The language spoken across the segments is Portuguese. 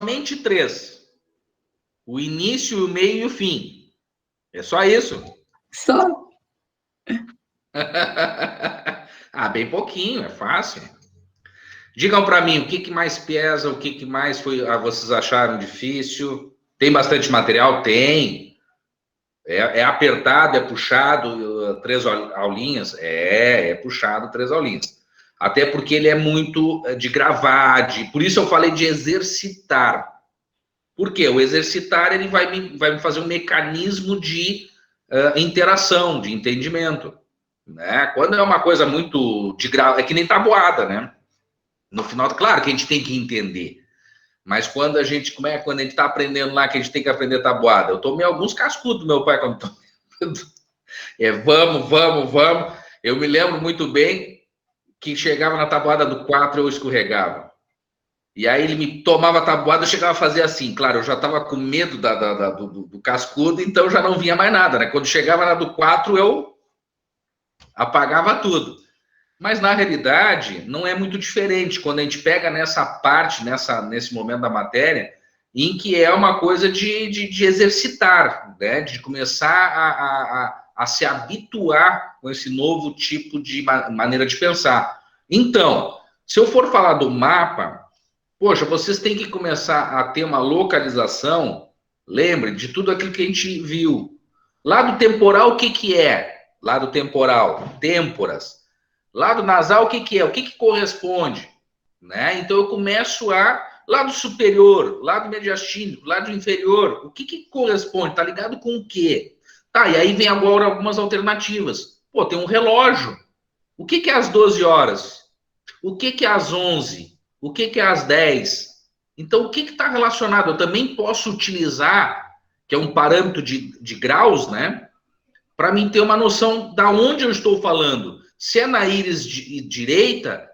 somente 3. O início, o meio e o fim. É só isso? Só. Bem pouquinho, é fácil. Digam para mim, o que mais pesa, o que mais vocês acharam difícil? Tem bastante material? Tem. É apertado, é puxado, 3 aulinhas? É puxado 3 aulinhas. Até porque ele é muito de gravar, por isso eu falei de exercitar. Por quê? O exercitar, ele vai me fazer um mecanismo de interação, de entendimento. Né? Quando é uma coisa muito de grau, é que nem tabuada, né? No final, claro que a gente tem que entender. Mas quando a gente, quando a gente está aprendendo lá, que a gente tem que aprender tabuada, eu tomei alguns cascudos do meu pai quando vamos. Eu me lembro muito bem que chegava na tabuada do 4, eu escorregava. E aí ele me tomava a tabuada, eu chegava a fazer assim. Claro, eu já estava com medo do cascudo, então já não vinha mais nada, né? Quando chegava na do 4, eu apagava tudo. Mas na realidade, não é muito diferente quando a gente pega nessa parte, nesse momento da matéria, em que é uma coisa de exercitar, né? De começar a se habituar com esse novo tipo de maneira de pensar. Então, se eu for falar do mapa, poxa, vocês têm que começar a ter uma localização, lembre de tudo aquilo que a gente viu. Lado temporal, o que é? Lado temporal, têmporas. Lado nasal, o que é? O que corresponde? Né? Então eu começo lado superior, lado mediastino, lado inferior, o que corresponde? Tá ligado com o quê? Tá, e aí vem agora algumas alternativas. Pô, tem um relógio. O que é às 12 horas? O que é às 11? O que é às 10? Então, o que está relacionado? Eu também posso utilizar, que é um parâmetro de graus, né? Para mim ter uma noção da onde eu estou falando. Se é na íris direita,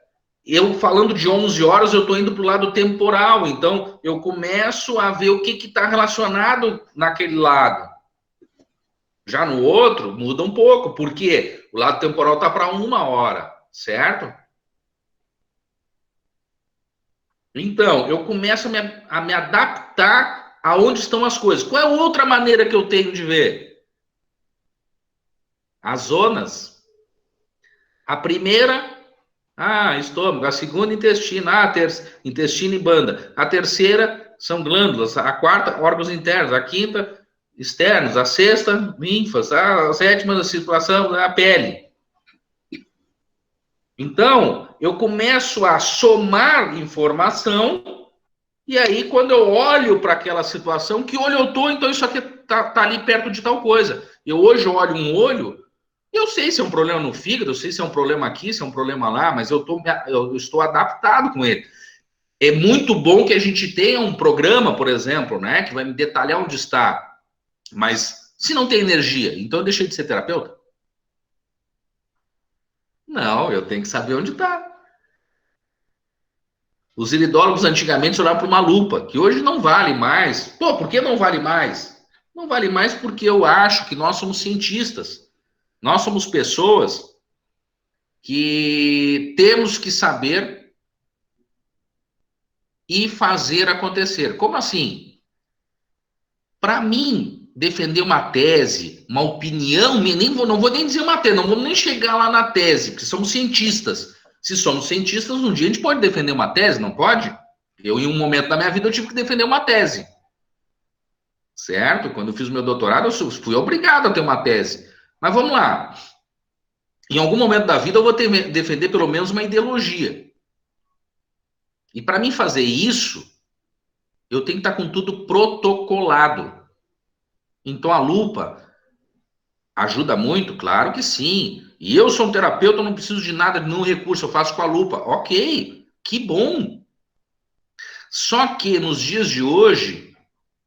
eu falando de 11 horas, eu estou indo para o lado temporal. Então, eu começo a ver o que está relacionado naquele lado. Já no outro, muda um pouco, porque o lado temporal está para 1 hora, certo? Então, eu começo a me adaptar aonde estão as coisas. Qual é a outra maneira que eu tenho de ver? As zonas. A primeira, estômago. A segunda, intestino. Intestino e banda. A terceira são glândulas. A quarta, órgãos internos. A quinta, externos. A sexta, linfas. A sétima, a situação, a pele. Então, eu começo a somar informação, e aí, quando eu olho para aquela situação, que olho eu tô, então isso aqui tá ali perto de tal coisa. Eu hoje olho um olho, eu sei se é um problema no fígado, eu sei se é um problema aqui, se é um problema lá, mas eu estou adaptado com ele. É muito bom que a gente tenha um programa, por exemplo, né, que vai me detalhar onde está. Mas se não tem energia, então eu deixei de ser terapeuta? Não, eu tenho que saber onde está. Os iridólogos antigamente olhavam para uma lupa, que hoje não vale mais. Pô, por que não vale mais? Não vale mais porque eu acho que nós somos cientistas. Nós somos pessoas que temos que saber e fazer acontecer. Como assim? Para mim, defender uma tese, uma opinião, não vou nem dizer uma tese, não vamos nem chegar lá na tese, porque somos cientistas. Se somos cientistas, um dia a gente pode defender uma tese, não pode? Eu, em um momento da minha vida, eu tive que defender uma tese. Certo? Quando eu fiz o meu doutorado, eu fui obrigado a ter uma tese. Mas vamos lá. Em algum momento da vida, eu vou defender pelo menos uma ideologia. E para mim fazer isso, eu tenho que estar com tudo protocolado. Então a lupa ajuda muito? Claro que sim. E eu sou um terapeuta, eu não preciso de nada, de nenhum recurso, eu faço com a lupa. Ok, que bom. Só que nos dias de hoje,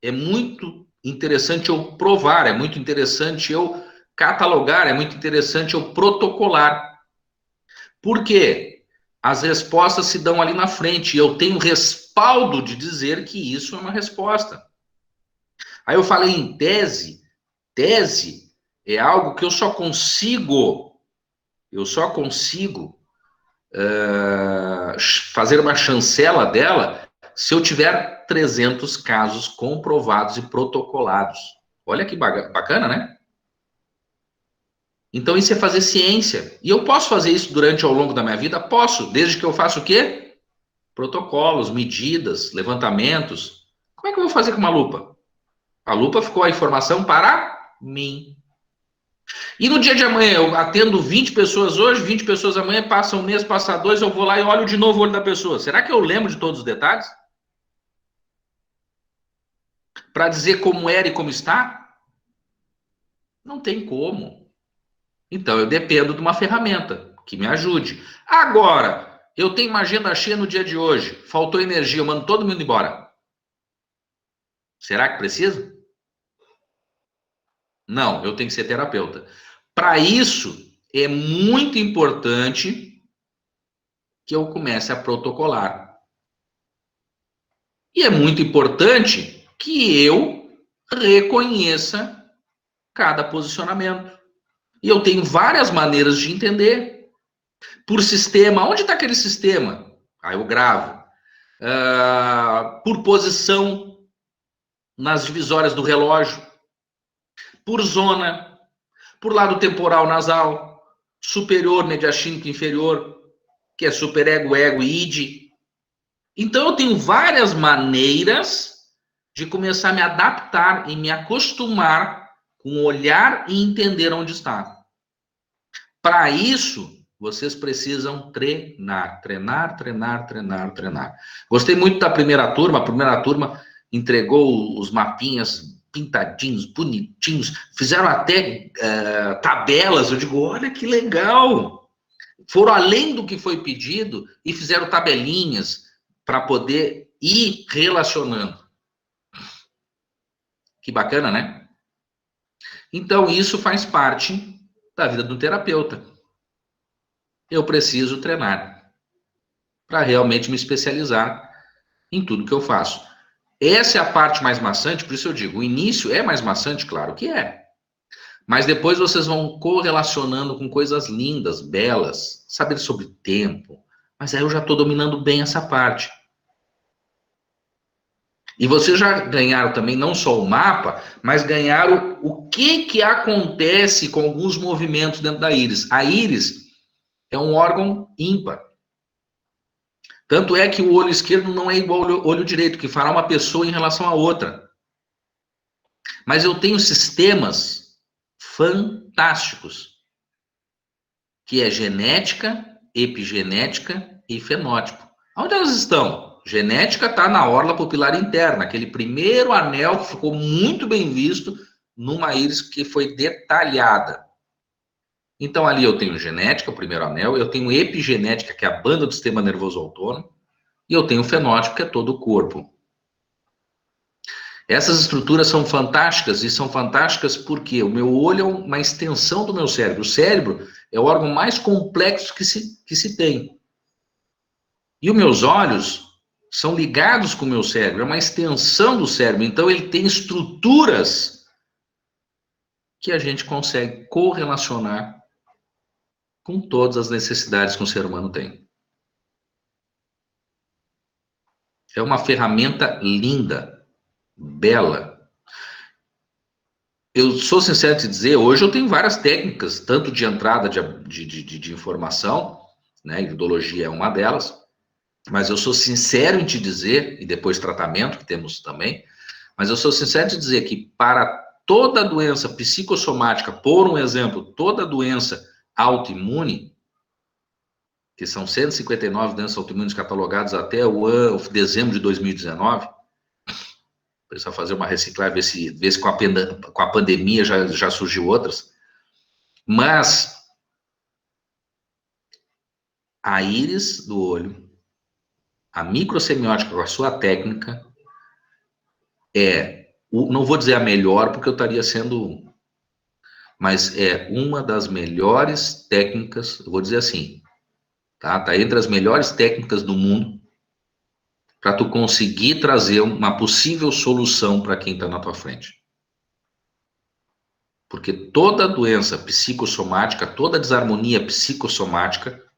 é muito interessante eu provar, é muito interessante eu catalogar, é muito interessante eu protocolar. Por quê? As respostas se dão ali na frente, e eu tenho respaldo de dizer que isso é uma resposta. Aí eu falei em tese. Tese é algo que eu só consigo fazer uma chancela dela se eu tiver 300 casos comprovados e protocolados. Olha que bacana, né? Então isso é fazer ciência. E eu posso fazer isso durante ao longo da minha vida? Posso, desde que eu faça o quê? Protocolos, medidas, levantamentos. Como é que eu vou fazer com uma lupa? A lupa ficou a informação para mim. E no dia de amanhã, eu atendo 20 pessoas hoje, 20 pessoas amanhã, passa um mês, passa dois, eu vou lá e olho de novo o olho da pessoa. Será que eu lembro de todos os detalhes? Para dizer como era e como está? Não tem como. Então, eu dependo de uma ferramenta que me ajude. Agora, eu tenho uma agenda cheia no dia de hoje, faltou energia, eu mando todo mundo embora. Será que precisa? Não, eu tenho que ser terapeuta. Para isso, é muito importante que eu comece a protocolar. E é muito importante que eu reconheça cada posicionamento. E eu tenho várias maneiras de entender. Por sistema, onde está aquele sistema? Aí eu gravo. Por posição nas divisórias do relógio. Por zona. Por lado temporal nasal. Superior, mediastínico, inferior. Que é superego, ego e id. Então eu tenho várias maneiras de começar a me adaptar e me acostumar com o olhar e entender onde está. Para isso, vocês precisam treinar, treinar, treinar, treinar, treinar. Gostei muito da primeira turma. A primeira turma entregou os mapinhas pintadinhos, bonitinhos, fizeram até tabelas. Eu digo, olha que legal! Foram além do que foi pedido e fizeram tabelinhas para poder ir relacionando. Que bacana, né? Então, isso faz parte da vida do terapeuta. Eu preciso treinar para realmente me especializar em tudo que eu faço. Essa é a parte mais maçante, por isso eu digo, o início é mais maçante, claro que é. Mas depois vocês vão correlacionando com coisas lindas, belas, saber sobre tempo. Mas aí eu já estou dominando bem essa parte. E vocês já ganharam também não só o mapa, mas ganharam o que acontece com alguns movimentos dentro da íris. A íris é um órgão ímpar. Tanto é que o olho esquerdo não é igual ao olho direito, que fará uma pessoa em relação à outra. Mas eu tenho sistemas fantásticos, que é genética, epigenética e fenótipo. Onde elas estão? Genética está na orla pupilar interna, aquele primeiro anel que ficou muito bem visto numa íris que foi detalhada. Então, ali eu tenho genética, o primeiro anel, eu tenho epigenética, que é a banda do sistema nervoso autônomo, e eu tenho fenótipo, que é todo o corpo. Essas estruturas são fantásticas, e são fantásticas porque o meu olho é uma extensão do meu cérebro. O cérebro é o órgão mais complexo que se tem. E os meus olhos são ligados com o meu cérebro, é uma extensão do cérebro. Então, ele tem estruturas que a gente consegue correlacionar com todas as necessidades que um ser humano tem. É uma ferramenta linda, bela. Eu sou sincero em te dizer, hoje eu tenho várias técnicas, tanto de entrada de informação, né? Iridologia é uma delas, mas eu sou sincero em te dizer, e depois tratamento, que temos também, mas eu sou sincero em te dizer que para toda doença psicossomática, por um exemplo, toda doença autoimune, que são 159 doenças autoimunes catalogadas até o dezembro de 2019, precisa fazer uma reciclagem, ver se com a pandemia já surgiu outras, mas a íris do olho, a microsemiótica com a sua técnica, não vou dizer a melhor, porque eu estaria sendo, mas é uma das melhores técnicas, eu vou dizer assim, tá entre as melhores técnicas do mundo, para tu conseguir trazer uma possível solução para quem está na tua frente. Porque toda doença psicossomática, toda desarmonia psicossomática,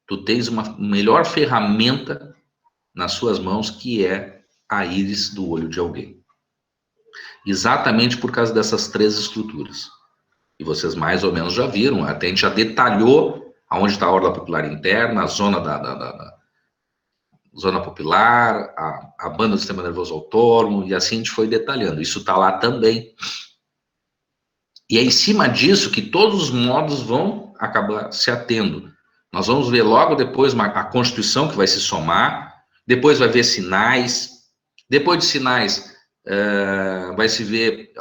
tu tens uma melhor ferramenta nas suas mãos, que é a íris do olho de alguém. Exatamente por causa dessas 3 estruturas. E vocês mais ou menos já viram, até a gente já detalhou aonde está a orla pupilar interna, a zona da zona pupilar, a banda do sistema nervoso autônomo, e assim a gente foi detalhando. Isso está lá também. E é em cima disso que todos os módulos vão acabar se atendo. Nós vamos ver logo depois a constituição que vai se somar, depois vai ver sinais, depois de sinais vai se ver,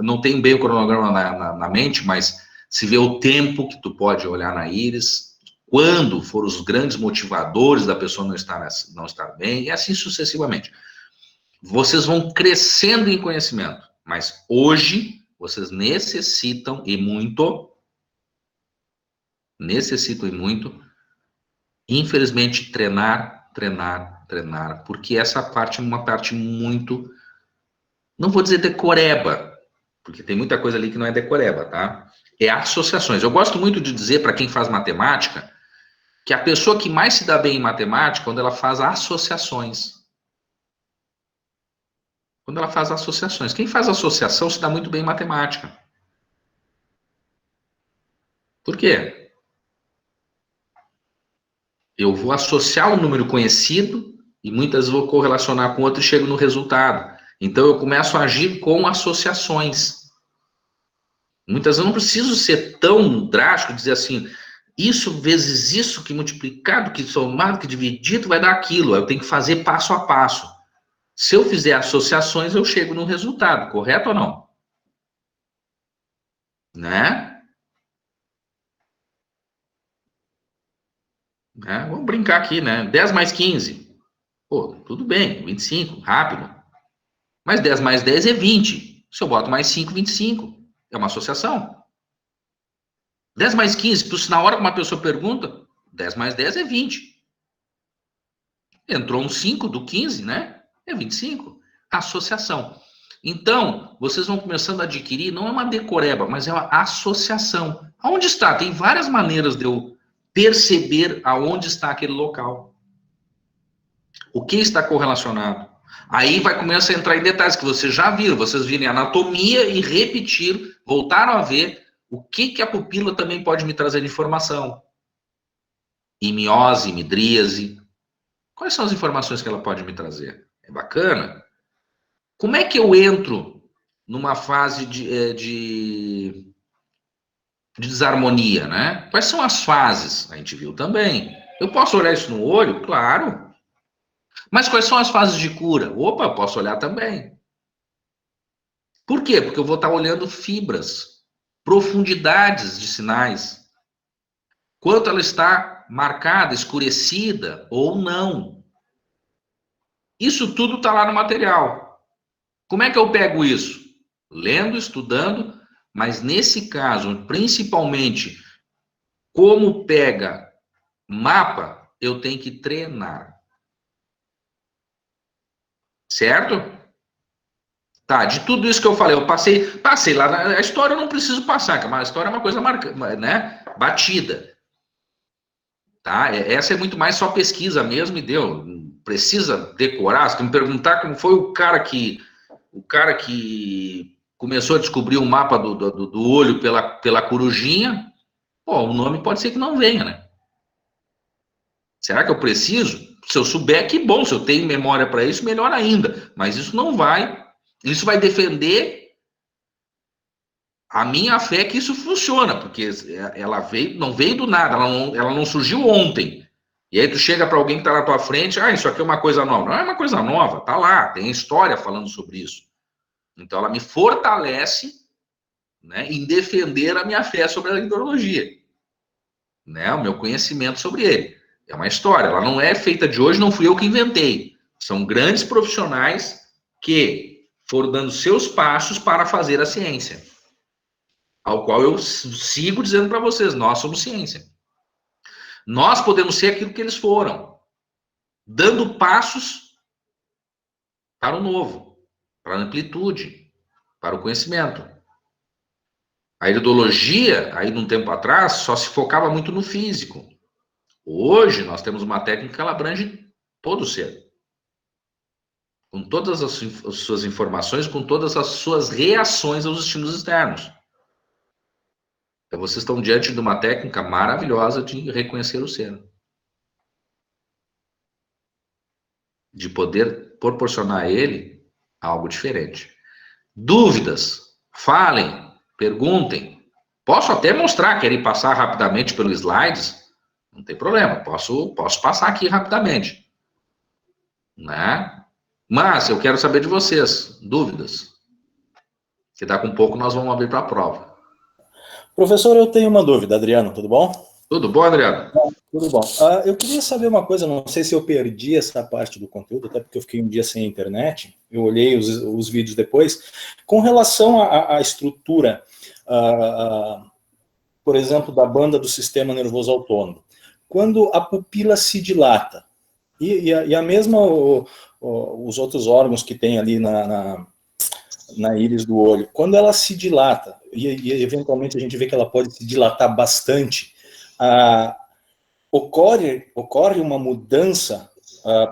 não tem bem o cronograma na mente, mas se vê o tempo que tu pode olhar na íris, quando foram os grandes motivadores da pessoa não estar bem, e assim sucessivamente. Vocês vão crescendo em conhecimento, mas hoje vocês necessitam e muito, infelizmente, treinar, porque essa parte é uma parte muito, não vou dizer decoreba, porque tem muita coisa ali que não é decoreba, tá? É associações. Eu gosto muito de dizer para quem faz matemática que a pessoa que mais se dá bem em matemática é quando ela faz associações. Quando ela faz associações. Quem faz associação se dá muito bem em matemática. Por quê? Eu vou associar um número conhecido e muitas vezes vou correlacionar com outro e chego no resultado. Então eu começo a agir com associações. Muitas vezes eu não preciso ser tão drástico, dizer assim, isso vezes isso, que multiplicado, que somado, que dividido, vai dar aquilo. Eu tenho que fazer passo a passo. Se eu fizer associações, eu chego no resultado, correto ou não? Né? Vamos brincar aqui, né? 10 mais 15. Pô, tudo bem, 25, rápido. Mas 10 mais 10 é 20. Se eu boto mais 5, 25. É uma associação. 10 mais 15, se na hora que uma pessoa pergunta, 10 mais 10 é 20. Entrou um 5 do 15, né? É 25. Associação. Então, vocês vão começando a adquirir, não é uma decoreba, mas é uma associação. Aonde está? Tem várias maneiras de eu perceber aonde está aquele local. O que está correlacionado? Aí vai começar a entrar em detalhes que vocês já viram, vocês viram anatomia e repetir, voltaram a ver o que a pupila também pode me trazer de informação. Miose, midríase. Quais são as informações que ela pode me trazer? É bacana. Como é que eu entro numa fase de desarmonia, né? Quais são as fases? A gente viu também. Eu posso olhar isso no olho? Claro. Mas quais são as fases de cura? Opa, eu posso olhar também. Por quê? Porque eu vou estar olhando fibras, profundidades de sinais. Quanto ela está marcada, escurecida ou não. Isso tudo está lá no material. Como é que eu pego isso? Lendo, estudando, mas nesse caso, principalmente, como pega mapa, eu tenho que treinar. Certo? Tá, de tudo isso que eu falei, eu passei lá, a história eu não preciso passar, que a história é uma coisa né, batida. Tá? Essa é muito mais só pesquisa mesmo e deu. Precisa decorar, se tu me perguntar como foi o cara que começou a descobrir o mapa do olho pela corujinha, pô, o nome pode ser que não venha, né? Será que eu preciso? Se eu souber, que bom. Se eu tenho memória para isso, melhor ainda. Mas isso não vai. Isso vai defender a minha fé que isso funciona, porque ela veio, não veio do nada, ela não surgiu ontem. E aí tu chega para alguém que está na tua frente, isso aqui é uma coisa nova. Não é uma coisa nova, tá lá, tem história falando sobre isso. Então ela me fortalece, né, em defender a minha fé sobre a endurologia, né, o meu conhecimento sobre ele. É uma história, ela não é feita de hoje, não fui eu que inventei. São grandes profissionais que foram dando seus passos para fazer a ciência. Ao qual eu sigo dizendo para vocês, nós somos ciência. Nós podemos ser aquilo que eles foram, dando passos para o novo, para a amplitude, para o conhecimento. A iridologia, aí num tempo atrás, só se focava muito no físico. Hoje, nós temos uma técnica que ela abrange todo o ser. com todas as suas informações, com todas as suas reações aos estímulos externos. Então, vocês estão diante de uma técnica maravilhosa de reconhecer o ser. De poder proporcionar a ele algo diferente. Dúvidas? Falem, perguntem. Posso até mostrar, querem passar rapidamente pelos slides? Não tem problema, posso passar aqui rapidamente. Né? Mas eu quero saber de vocês, dúvidas. Que daqui a pouco nós vamos abrir para a prova. Professor, eu tenho uma dúvida, Adriano, tudo bom? Tudo bom, Adriano? Tudo bom. Eu queria saber uma coisa, não sei se eu perdi essa parte do conteúdo, até porque eu fiquei um dia sem internet, eu olhei os vídeos depois, com relação à estrutura, por exemplo, da banda do sistema nervoso autônomo. Quando a pupila se dilata, e a mesma, os outros órgãos que tem ali na íris do olho, quando ela se dilata, e eventualmente a gente vê que ela pode se dilatar bastante, ocorre uma mudança,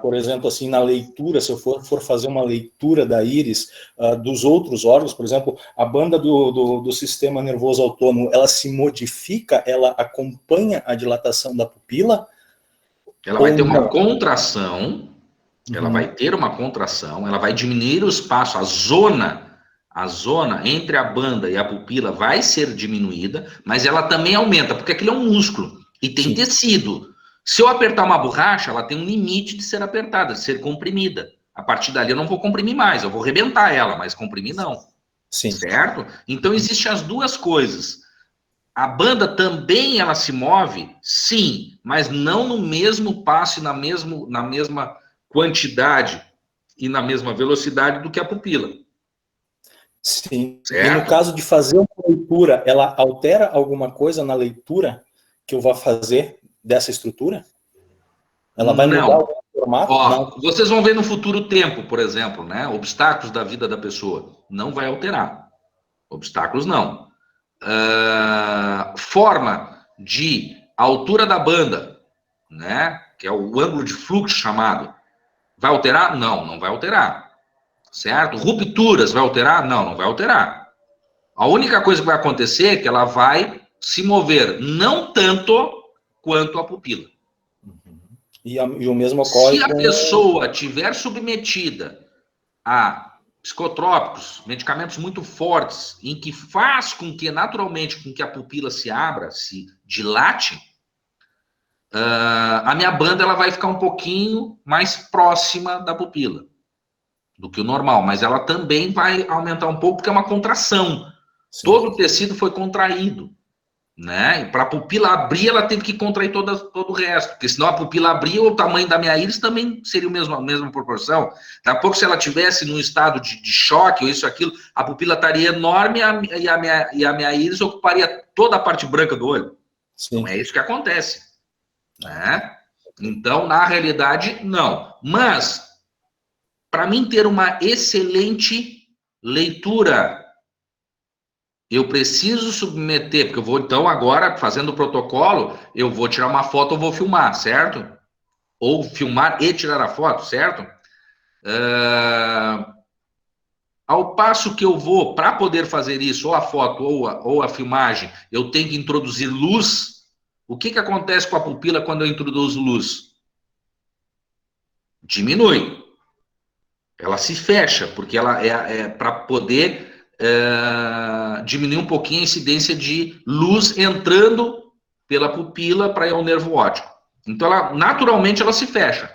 por exemplo, assim, na leitura, se eu for fazer uma leitura da íris dos outros órgãos, por exemplo, a banda do sistema nervoso autônomo, ela se modifica, ela acompanha a dilatação da pupila? Ela vai ter uma contração, ela vai ter uma contração, ela vai diminuir o espaço, a zona entre a banda e a pupila vai ser diminuída, mas ela também aumenta, porque aquilo é um músculo e tem Sim. tecido. Se eu apertar uma borracha, ela tem um limite de ser apertada, de ser comprimida. A partir dali eu não vou comprimir mais, eu vou rebentar ela, mas comprimir não. Sim. Certo? Então existem as duas coisas. A banda também ela se move, sim, mas não no mesmo passo e na mesma quantidade e na mesma velocidade do que a pupila. Sim. Certo? E no caso de fazer uma leitura, ela altera alguma coisa na leitura que eu vou fazer dessa estrutura? Ela vai mudar algum formato? Não. Vocês vão ver no futuro tempo, por exemplo, né? Obstáculos da vida da pessoa. Não vai alterar. Obstáculos não. Forma de altura da banda, né? Que é o ângulo de fluxo chamado. Vai alterar? Não, não vai alterar. Certo? Rupturas, vai alterar? Não, não vai alterar. A única coisa que vai acontecer é que ela vai se mover não tanto quanto a pupila. E o mesmo ocorre se a pessoa tiver submetida a psicotrópicos, medicamentos muito fortes, em que faz com que, naturalmente, com que a pupila se abra, se dilate, a minha banda ela vai ficar um pouquinho mais próxima da pupila do que o normal, mas ela também vai aumentar um pouco, porque é uma contração. Sim. Todo o tecido foi contraído, né? E para a pupila abrir, ela teve que contrair todo o resto, porque senão a pupila abria, o tamanho da minha íris também seria a mesma proporção. Daqui a pouco, se ela tivesse num estado de choque ou isso, aquilo, a pupila estaria enorme e a minha íris ocuparia toda a parte branca do olho. Sim. Então é isso que acontece, né? Então, na realidade, não. Mas, para mim ter uma excelente leitura, eu preciso submeter, porque eu vou, então, agora, fazendo o protocolo, eu vou tirar uma foto ou vou filmar, certo? Ou filmar e tirar a foto, certo? Ao passo que eu vou, para poder fazer isso, ou a foto ou a filmagem, eu tenho que introduzir luz. O que acontece com a pupila quando eu introduzo luz? Diminui. Ela se fecha, porque ela é para poder diminuir um pouquinho a incidência de luz entrando pela pupila para ir ao nervo óptico. Então, naturalmente, ela se fecha.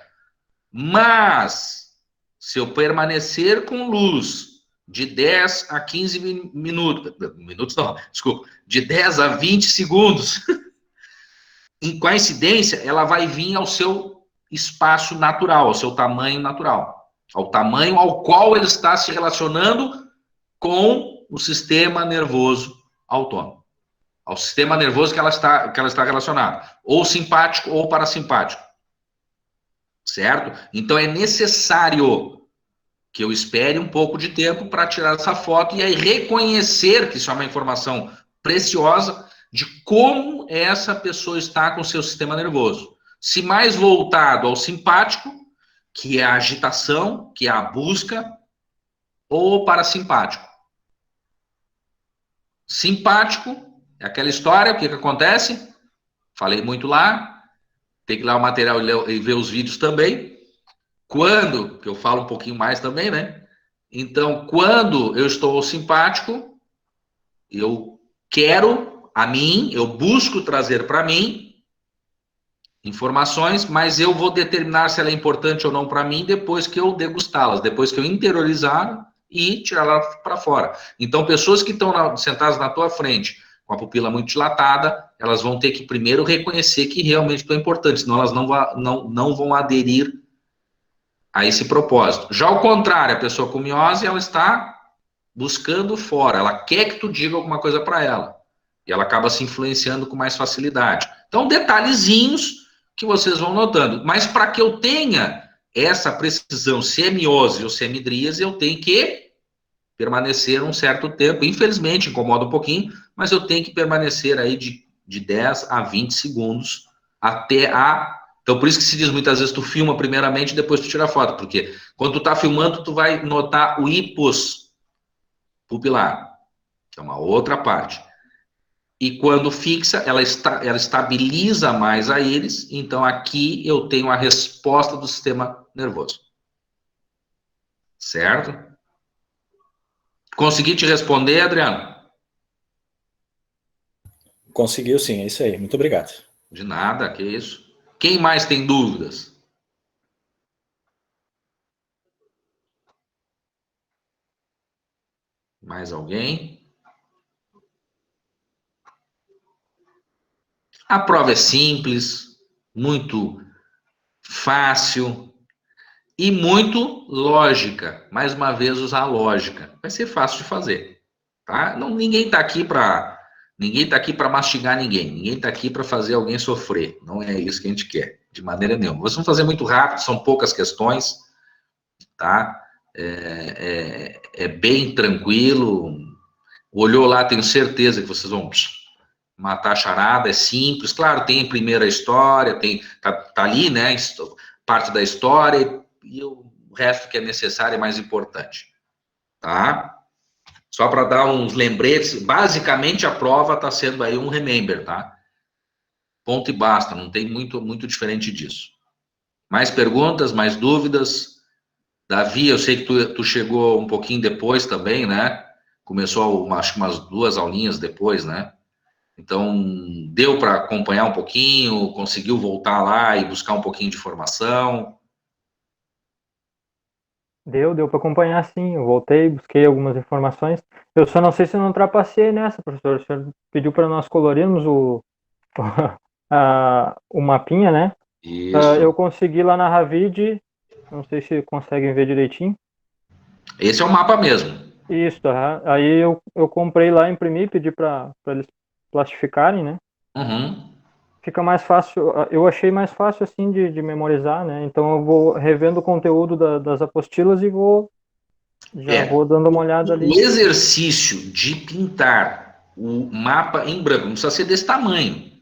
Mas, se eu permanecer com luz de 10 a 15 minutos não, desculpa, de 10 a 20 segundos, com a incidência, ela vai vir ao seu espaço natural, ao seu tamanho natural, ao tamanho ao qual ele está se relacionando com o sistema nervoso autônomo, ao sistema nervoso que ela está relacionada, ou simpático ou parasimpático, certo? Então é necessário que eu espere um pouco de tempo para tirar essa foto e aí reconhecer que isso é uma informação preciosa de como essa pessoa está com o seu sistema nervoso. Se mais voltado ao simpático, que é a agitação, que é a busca, ou parasimpático. Simpático, é aquela história, o que acontece? Falei muito lá, tem que ler o material e ver os vídeos também. Quando, que eu falo um pouquinho mais também, né? Então, quando eu estou simpático, eu quero a mim, eu busco trazer para mim informações, mas eu vou determinar se ela é importante ou não para mim depois que eu degustá-las, depois que eu interiorizar e tirá-la para fora. Então, pessoas que estão sentadas na tua frente com a pupila muito dilatada, elas vão ter que primeiro reconhecer que realmente tu é importante, senão elas não vão aderir a esse propósito. Já ao contrário, a pessoa com miose, ela está buscando fora, ela quer que tu diga alguma coisa para ela, e ela acaba se influenciando com mais facilidade. Então, detalhezinhos que vocês vão notando. Mas para que eu tenha essa precisão, se é miose ou se é midríase, eu tenho que permanecer um certo tempo. Infelizmente, incomoda um pouquinho, mas eu tenho que permanecer aí de 10 a 20 segundos até a... Então, por isso que se diz muitas vezes, tu filma primeiramente e depois tu tira a foto, porque quando tu tá filmando, tu vai notar o hipos pupilar, que é uma outra parte. E quando fixa, ela estabiliza mais a íris, então aqui eu tenho a resposta do sistema nervoso. Certo? Consegui te responder, Adriano? Conseguiu sim, é isso aí. Muito obrigado. De nada, que isso. Quem mais tem dúvidas? Mais alguém? A prova é simples, muito fácil e muito lógica. Mais uma vez, usar a lógica. Vai ser fácil de fazer. Tá? Não, ninguém está aqui para mastigar ninguém. Ninguém está aqui para fazer alguém sofrer. Não é isso que a gente quer, de maneira nenhuma. Vocês vão fazer muito rápido, são poucas questões, tá? É bem tranquilo. Olhou lá, tenho certeza que vocês vão matar a charada, é simples. Claro, tem a primeira história, tá ali, né? Parte da história e o resto que é necessário é mais importante, tá? Só para dar uns lembretes, basicamente a prova está sendo aí um remember, tá? Ponto e basta, não tem muito diferente disso. Mais perguntas, mais dúvidas? Davi, eu sei que tu chegou um pouquinho depois também, né? Começou, acho que umas 2 aulinhas depois, né? Então, deu para acompanhar um pouquinho, conseguiu voltar lá e buscar um pouquinho de informação? Deu para acompanhar sim. Eu voltei, busquei algumas informações. Eu só não sei se eu não trapacei nessa, professor. O senhor pediu para nós colorirmos o mapinha, né? Isso. Eu consegui lá na Ravid, não sei se conseguem ver direitinho. Esse é o mapa mesmo. Isso, aí eu comprei lá, imprimi, pedi para eles plastificarem, né? Uhum. Fica mais fácil, eu achei mais fácil assim de memorizar, né? Então eu vou revendo o conteúdo das apostilas e vou dando uma olhada ali. O exercício de pintar o mapa em branco, não precisa ser desse tamanho,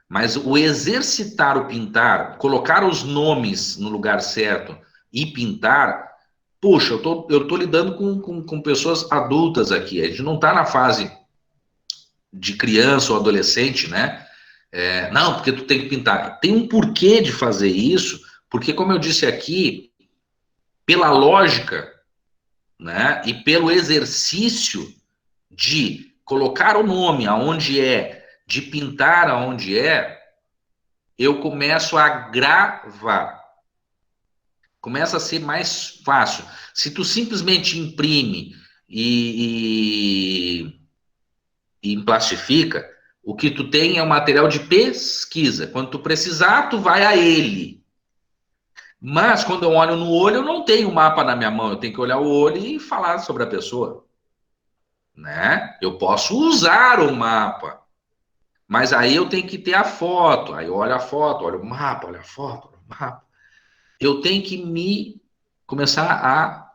mas o exercitar o pintar, colocar os nomes no lugar certo e pintar, puxa, eu tô lidando com pessoas adultas aqui, a gente não está na fase de criança ou adolescente, né? Não, porque tu tem que pintar. Tem um porquê de fazer isso, porque como eu disse aqui, pela lógica, né, e pelo exercício de colocar o nome aonde é, de pintar aonde é, eu começo a gravar. Começa a ser mais fácil. Se tu simplesmente imprime e plastifica, o que tu tem é um material de pesquisa. Quando tu precisar, tu vai a ele. Mas quando eu olho no olho, eu não tenho o mapa na minha mão. Eu tenho que olhar o olho e falar sobre a pessoa. Né? Eu posso usar o mapa, mas aí eu tenho que ter a foto. Aí eu olho a foto, olho o mapa, olho a foto, olho o mapa. Eu tenho que começar a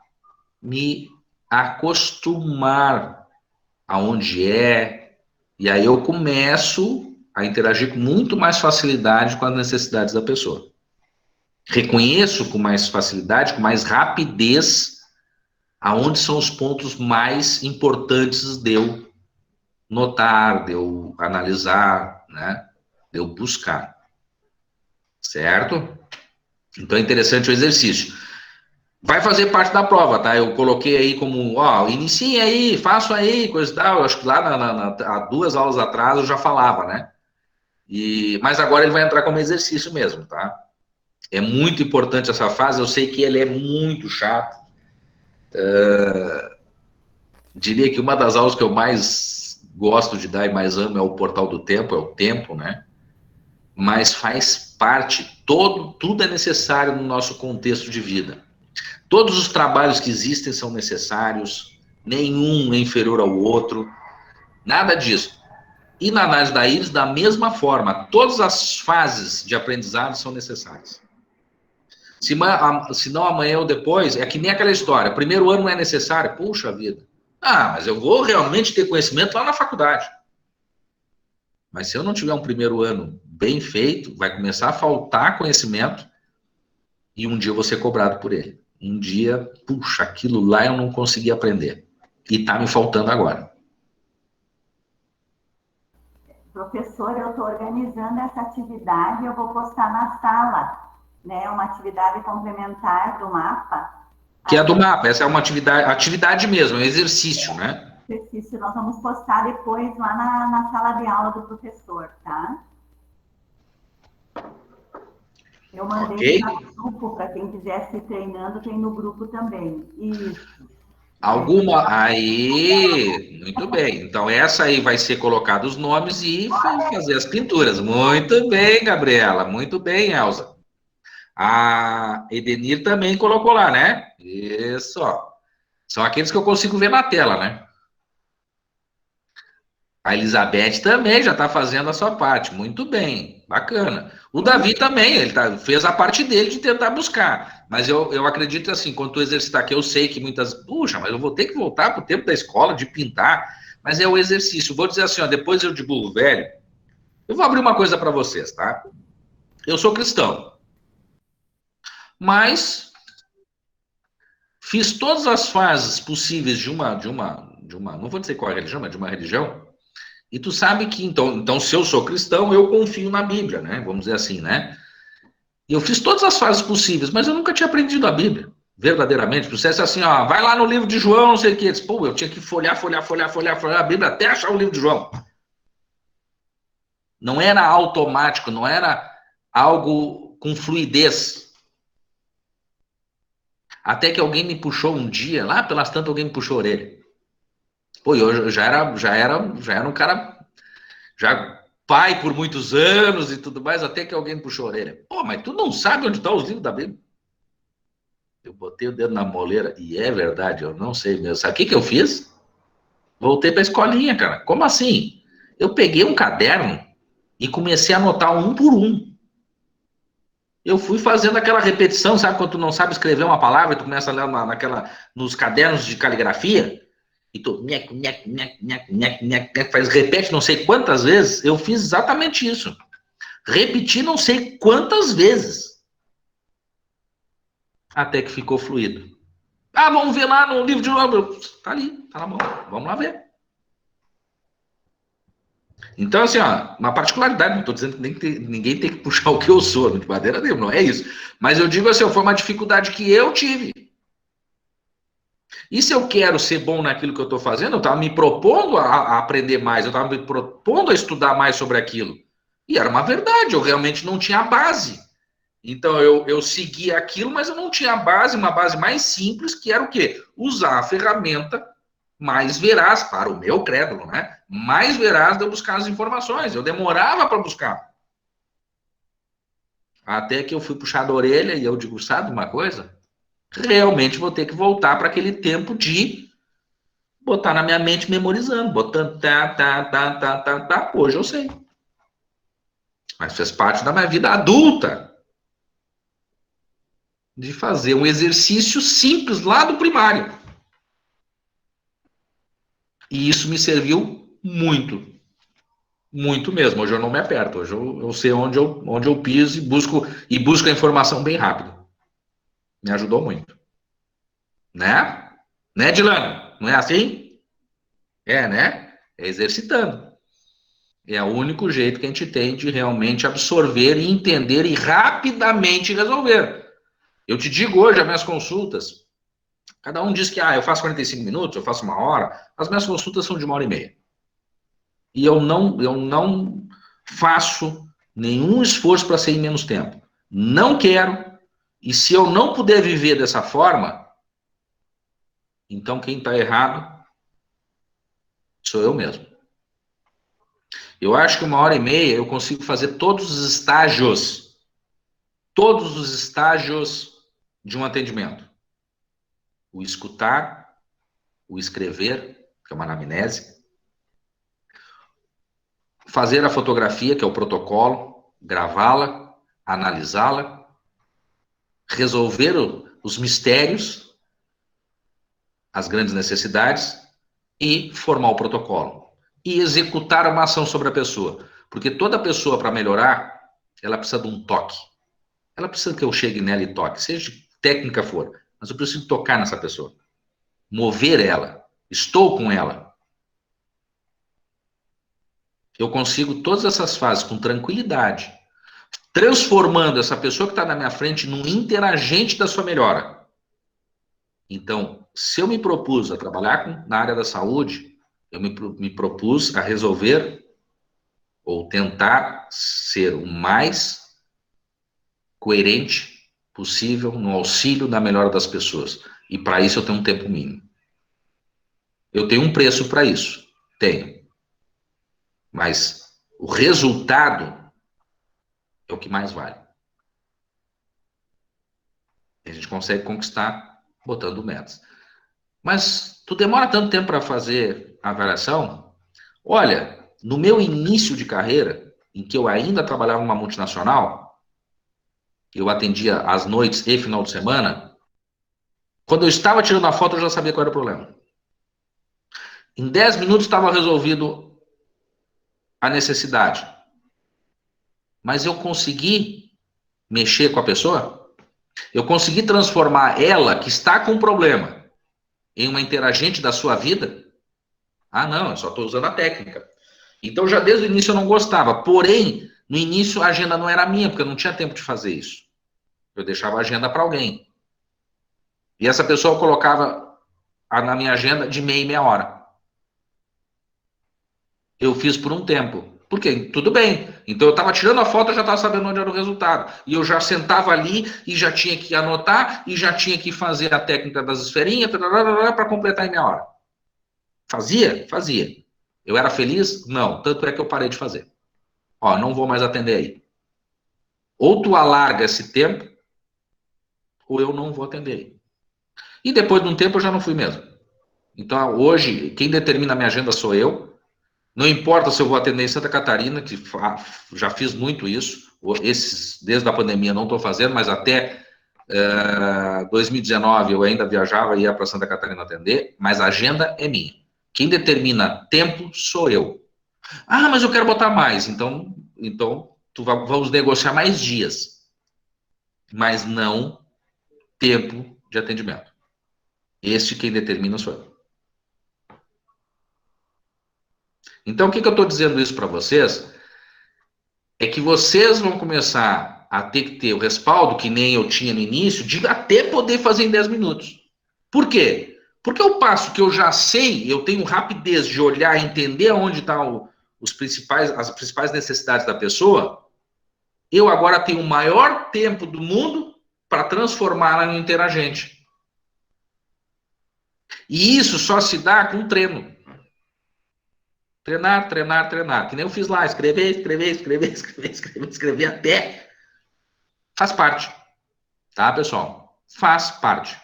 me acostumar aonde é, e aí eu começo a interagir com muito mais facilidade com as necessidades da pessoa. reconheço com mais facilidade, com mais rapidez, aonde são os pontos mais importantes de eu notar, de eu analisar, né? De eu buscar. Certo? Então é interessante o exercício. Vai fazer parte da prova, tá? Eu coloquei aí como, ó, inicie aí, faço aí, coisa e tal. Eu acho que lá há 2 aulas atrás eu já falava, né? Mas agora ele vai entrar como exercício mesmo, tá? É muito importante essa fase, eu sei que ele é muito chato. Diria que uma das aulas que eu mais gosto de dar e mais amo é o Portal do Tempo, é o tempo, né? Mas faz parte, tudo é necessário no nosso contexto de vida. Todos os trabalhos que existem são necessários, nenhum é inferior ao outro, nada disso. E na análise da íris, da mesma forma, todas as fases de aprendizado são necessárias. Se não amanhã ou depois, é que nem aquela história, primeiro ano não é necessário, puxa vida. Mas eu vou realmente ter conhecimento lá na faculdade. Mas se eu não tiver um primeiro ano bem feito, vai começar a faltar conhecimento e um dia eu vou ser cobrado por ele. Um dia, puxa, aquilo lá eu não consegui aprender. E está me faltando agora. Professor, eu estou organizando essa atividade e eu vou postar na sala, né? Uma atividade complementar do mapa. Que é do mapa, essa é uma atividade mesmo, é um exercício, né? Exercício, nós vamos postar depois lá na sala de aula do professor, tá? Eu mandei no grupo, para quem quiser se treinando, tem no grupo também. Isso. Aí, muito bem. Então, essa aí vai ser colocado os nomes e fazer as pinturas. Muito bem, Gabriela. Muito bem, Elza. A Edenir também colocou lá, né? Isso, ó. São aqueles que eu consigo ver na tela, né? A Elizabeth também já está fazendo a sua parte. Muito bem, bacana. O Davi também, ele fez a parte dele de tentar buscar. Mas eu acredito assim, quando tu exercitar aqui, eu sei que puxa, mas eu vou ter que voltar para o tempo da escola, de pintar. Mas é o exercício. Vou dizer assim, ó, depois eu de burro velho, eu vou abrir uma coisa para vocês, tá? Eu sou cristão. Mas fiz todas as fases possíveis de uma, não vou dizer qual é a religião, mas de uma religião. E tu sabe que, então, se eu sou cristão, eu confio na Bíblia, né? Vamos dizer assim, né? E eu fiz todas as fases possíveis, mas eu nunca tinha aprendido a Bíblia, verdadeiramente. Se dissesse assim, ó, vai lá no livro de João, não sei o quê. Pô, eu tinha que folhear a Bíblia até achar o livro de João. Não era automático, não era algo com fluidez. Até que alguém me puxou um dia, lá pelas tantas alguém me puxou a orelha. Pô, eu já era um cara, já pai por muitos anos e tudo mais, até que alguém me puxou a orelha. Pô, mas tu não sabe onde estão os livros da Bíblia? Eu botei o dedo na moleira, e é verdade, eu não sei mesmo. Sabe o que eu fiz? Voltei para a escolinha, cara. Como assim? Eu peguei um caderno e comecei a anotar um por um. Eu fui fazendo aquela repetição, sabe quando tu não sabe escrever uma palavra, tu começa a ler nos cadernos de caligrafia, e tu repete não sei quantas vezes. Eu fiz exatamente isso. Repeti não sei quantas vezes. Até que ficou fluido. Vamos ver lá no livro de novo. Tá ali, tá na mão. Vamos lá ver. Então, assim, ó, uma particularidade, não estou dizendo que ninguém tem que puxar o que eu sou, de maneira nenhuma, não é isso. Mas eu digo assim, foi uma dificuldade que eu tive. E se eu quero ser bom naquilo que eu estou fazendo, eu estava me propondo a aprender mais, eu estava me propondo a estudar mais sobre aquilo. E era uma verdade, eu realmente não tinha base. Então, eu seguia aquilo, mas eu não tinha base, uma base mais simples, que era o quê? Usar a ferramenta mais veraz, para o meu crédulo, né? Mais veraz de eu buscar as informações. Eu demorava para buscar. Até que eu fui puxar a orelha e eu digo, sabe uma coisa? Realmente vou ter que voltar para aquele tempo de botar na minha mente memorizando, botando tá. Hoje eu sei. Mas fez parte da minha vida adulta de fazer um exercício simples lá do primário. E isso me serviu muito. Muito mesmo. Hoje eu não me aperto. Hoje eu sei onde eu piso e busco a informação bem rápido. Me ajudou muito. Né? Né, Dilano? Não é assim? É, né? É exercitando. É o único jeito que a gente tem de realmente absorver e entender e rapidamente resolver. Eu te digo hoje, as minhas consultas, cada um diz que eu faço 45 minutos, eu faço 1 hora, as minhas consultas são de 1 hora e meia. E eu não faço nenhum esforço para ser em menos tempo. Não quero, e se eu não puder viver dessa forma, então quem está errado sou eu mesmo. Eu acho que 1 hora e meia eu consigo fazer todos os estágios de um atendimento. O escutar, o escrever, que é uma anamnese, fazer a fotografia, que é o protocolo, gravá-la, analisá-la, resolver os mistérios, as grandes necessidades e formar o protocolo. E executar uma ação sobre a pessoa. Porque toda pessoa, para melhorar, ela precisa de um toque. Ela precisa que eu chegue nela e toque, seja de técnica for. Mas eu preciso tocar nessa pessoa. Mover ela. Estou com ela. Eu consigo todas essas fases com tranquilidade. Transformando essa pessoa que está na minha frente num interagente da sua melhora. Então, se eu me propus a trabalhar na área da saúde, eu me propus a resolver ou tentar ser o mais coerente possível no auxílio na melhora das pessoas. E para isso eu tenho um tempo mínimo. Eu tenho um preço para isso. Tenho. Mas o resultado é o que mais vale. A gente consegue conquistar botando metas. Mas tu demora tanto tempo para fazer a avaliação? Olha, no meu início de carreira, em que eu ainda trabalhava numa multinacional, eu atendia às noites e final de semana, quando eu estava tirando a foto, eu já sabia qual era o problema. Em 10 minutos estava resolvido a necessidade. Mas eu consegui mexer com a pessoa? Eu consegui transformar ela, que está com problema, em uma interagente da sua vida? Ah, não, eu só estou usando a técnica. Então, já desde o início eu não gostava. Porém, no início a agenda não era minha, porque eu não tinha tempo de fazer isso. Eu deixava a agenda para alguém. E essa pessoa colocava na minha agenda de meia em meia hora. Eu fiz por um tempo. Por quê? Tudo bem. Então eu estava tirando a foto, eu já estava sabendo onde era o resultado. E eu já sentava ali e já tinha que anotar e já tinha que fazer a técnica das esferinhas para completar em meia hora. Fazia? Fazia. Eu era feliz? Não. Tanto é que eu parei de fazer. Ó, não vou mais atender aí. Ou tu alarga esse tempo, ou eu não vou atender aí. E depois de um tempo eu já não fui mesmo. Então hoje, quem determina a minha agenda sou eu. Não importa se eu vou atender em Santa Catarina, que já fiz muito isso. Desde a pandemia não estou fazendo, mas até 2019 eu ainda viajava e ia para Santa Catarina atender, mas a agenda é minha. Quem determina tempo sou eu. Ah, mas eu quero botar mais. Então vamos negociar mais dias. Mas não tempo de atendimento. Quem determina sou eu. Então, o que eu estou dizendo isso para vocês? É que vocês vão começar a ter que ter o respaldo, que nem eu tinha no início, de até poder fazer em 10 minutos. Por quê? Porque ao passo que eu já sei, eu tenho rapidez de olhar e entender onde estão as principais necessidades da pessoa, eu agora tenho o maior tempo do mundo para transformá-la em interagente. E isso só se dá com treino. Treinar, treinar, treinar. Que nem eu fiz lá, escrever até. Faz parte. Tá, pessoal? Faz parte.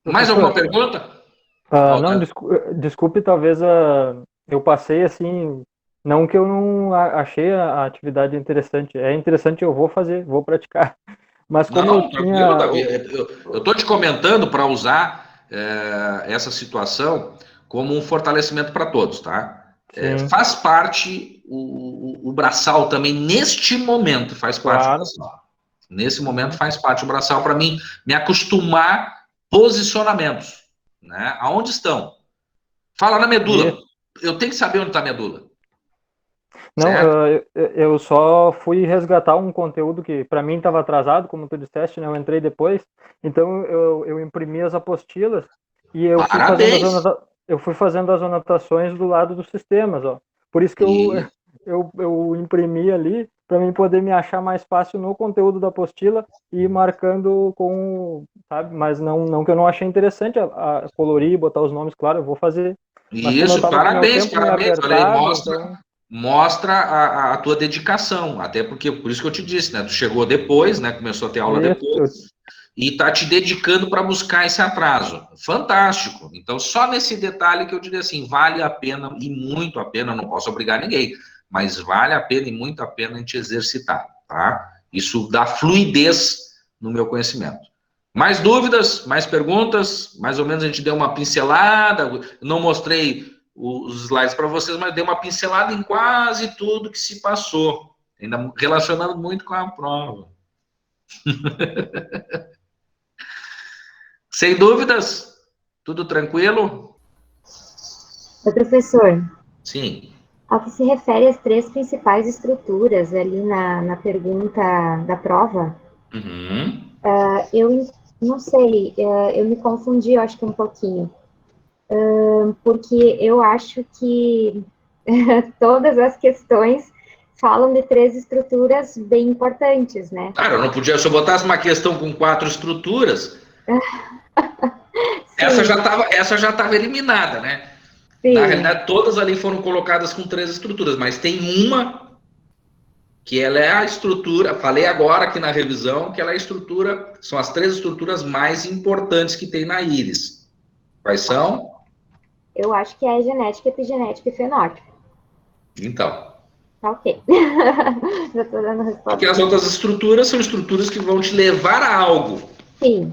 Mais alguma pergunta? Não, desculpe, talvez eu passei assim, não que eu não achei a atividade interessante. É interessante, eu vou fazer, vou praticar. Mas como não, eu tinha... Eu estou te comentando para usar essa situação como um fortalecimento para todos, tá? faz parte o braçal também, neste momento, faz parte do braçal. Nesse momento faz parte o braçal para mim me acostumar posicionamentos, né? Aonde estão? Fala na medula. Eu tenho que saber onde está a medula. Não, eu só fui resgatar um conteúdo que para mim estava atrasado, como tu disseste, né? Eu entrei depois, então eu imprimi as apostilas e eu fui fazendo as anotações do lado dos sistemas, ó. Por isso que eu imprimi ali para mim poder me achar mais fácil no conteúdo da apostila e ir marcando com, sabe? Mas não que eu não achei interessante a colorir, botar os nomes, claro, eu vou fazer. Isso, parabéns. Mostra a tua dedicação, até porque, por isso que eu te disse, né? Tu chegou depois, né? Começou a ter aula depois, e tá te dedicando para buscar esse atraso. Fantástico. Então, só nesse detalhe que eu diria assim, vale a pena e muito a pena, não posso obrigar ninguém, mas vale a pena e muito a pena a gente exercitar, tá? Isso dá fluidez no meu conhecimento. Mais dúvidas, mais perguntas? Mais ou menos a gente deu uma pincelada, não mostrei os slides para vocês, mas dei uma pincelada em quase tudo que se passou, ainda relacionando muito com a prova. Sem dúvidas? Tudo tranquilo? Oi, professor. Sim. Ao que se refere às 3 principais estruturas ali na pergunta da prova, eu não sei, eu me confundi, eu acho que um pouquinho. Porque eu acho que todas as questões falam de 3 estruturas bem importantes, né? Cara, eu não podia, se eu botasse uma questão com 4 estruturas, essa já estava eliminada, né? Sim. Na realidade, todas ali foram colocadas com 3 estruturas, mas tem uma que ela é a estrutura, falei agora aqui na revisão, que ela é a estrutura, são as 3 estruturas mais importantes que tem na íris. Quais são? Eu acho que é genética, epigenética e fenótipo. Então. Tá ok. Já tô dando resposta. Porque as outras estruturas são estruturas que vão te levar a algo. Sim,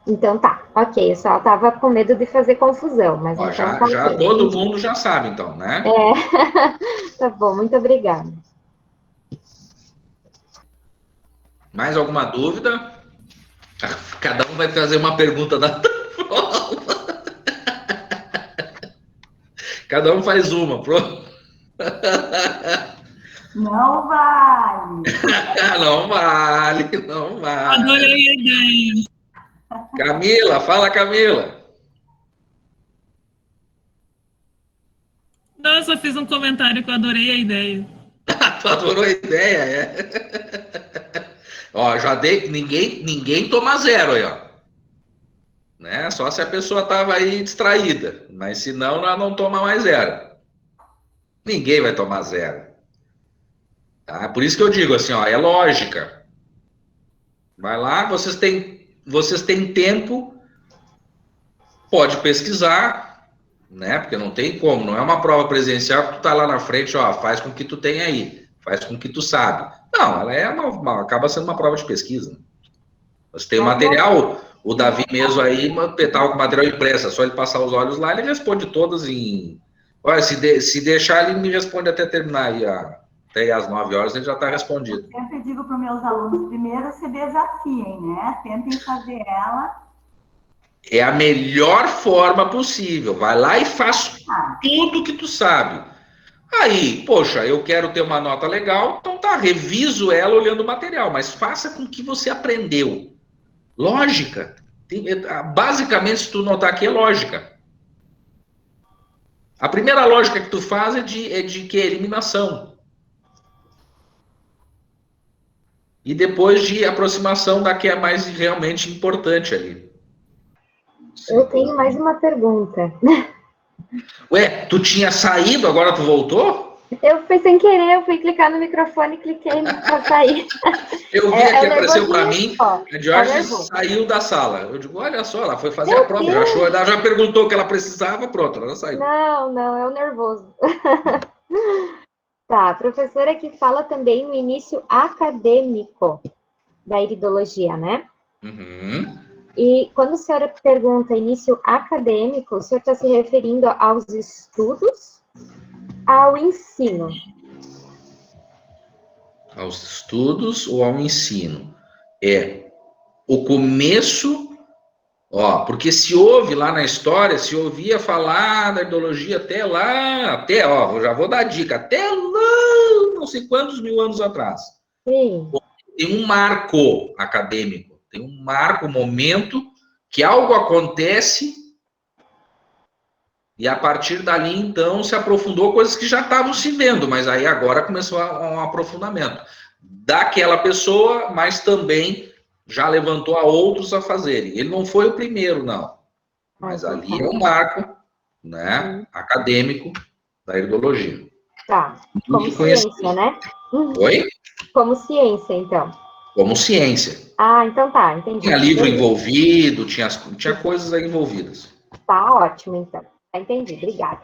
Então tá, ok. Eu só tava com medo de fazer confusão, mas ó, então já okay. Todo mundo já sabe, então, né? Tá bom, muito obrigada. Mais alguma dúvida? Cada um vai fazer uma pergunta da prova. Cada um faz uma, pronto. Não vale. Não vale. Adorei a ideia. Camila, fala, Camila. Nossa, eu fiz um comentário que eu adorei a ideia. Tu adorou a ideia, Ó, já dei, ninguém toma 0 aí, ó. Né? Só se a pessoa tava aí distraída, mas se não, ela não toma mais 0. Ninguém vai tomar 0. Tá? Por isso que eu digo assim, ó, é lógica. Vai lá, vocês têm tempo, pode pesquisar, né? Porque não tem como, não é uma prova presencial que tu tá lá na frente, ó, faz com que tu tenha aí, faz com que tu sabe. Não, ela acaba sendo uma prova de pesquisa. Você tem o material, o Davi mesmo aí, tá com material impresso, é só ele passar os olhos lá, ele responde todas em... Olha, se deixar, ele me responde até terminar aí, até às 9 horas, ele já está respondido. Eu sempre digo para os meus alunos, primeiro se desafiem, né? Tentem fazer ela. É a melhor forma possível. Vai lá e faz tudo que tu sabe. Aí, poxa, eu quero ter uma nota legal, então tá, reviso ela olhando o material, mas faça com que você aprendeu. Lógica. Basicamente, se tu notar aqui, é lógica. A primeira lógica que tu faz é de que é eliminação. E depois de aproximação da que é mais realmente importante ali. Eu tenho mais uma pergunta. Ué, tu tinha saído, agora tu voltou? Eu fui sem querer, eu fui clicar no microfone e cliquei para sair. Eu vi que apareceu para mim, a Jorge saiu da sala. Eu digo, olha só, ela foi fazer a prova, ela já perguntou o que ela precisava, pronto, ela saiu. Não, é o nervoso. Tá, a professora que fala também no início acadêmico da iridologia, né? Uhum. E quando a senhora pergunta início acadêmico, o senhor está se referindo aos estudos ao ensino. Aos estudos ou ao ensino? É o começo, porque se ouve lá na história, se ouvia falar da ideologia até lá, já vou dar a dica, até lá, não sei quantos mil anos atrás. Sim. Tem um marco acadêmico, tem um marco, um momento que algo acontece e a partir dali, então, se aprofundou coisas que já estavam se vendo, mas aí agora começou um aprofundamento daquela pessoa, mas também já levantou a outros a fazerem. Ele não foi o primeiro, não. Mas ali é um marco, né, acadêmico da ideologia. Tá. Como ciência, né? Oi? Como ciência, então. Como ciência. Ah, então tá, entendi. Tinha livro envolvido, tinha coisas aí envolvidas. Tá ótimo, então. Entendi, obrigada.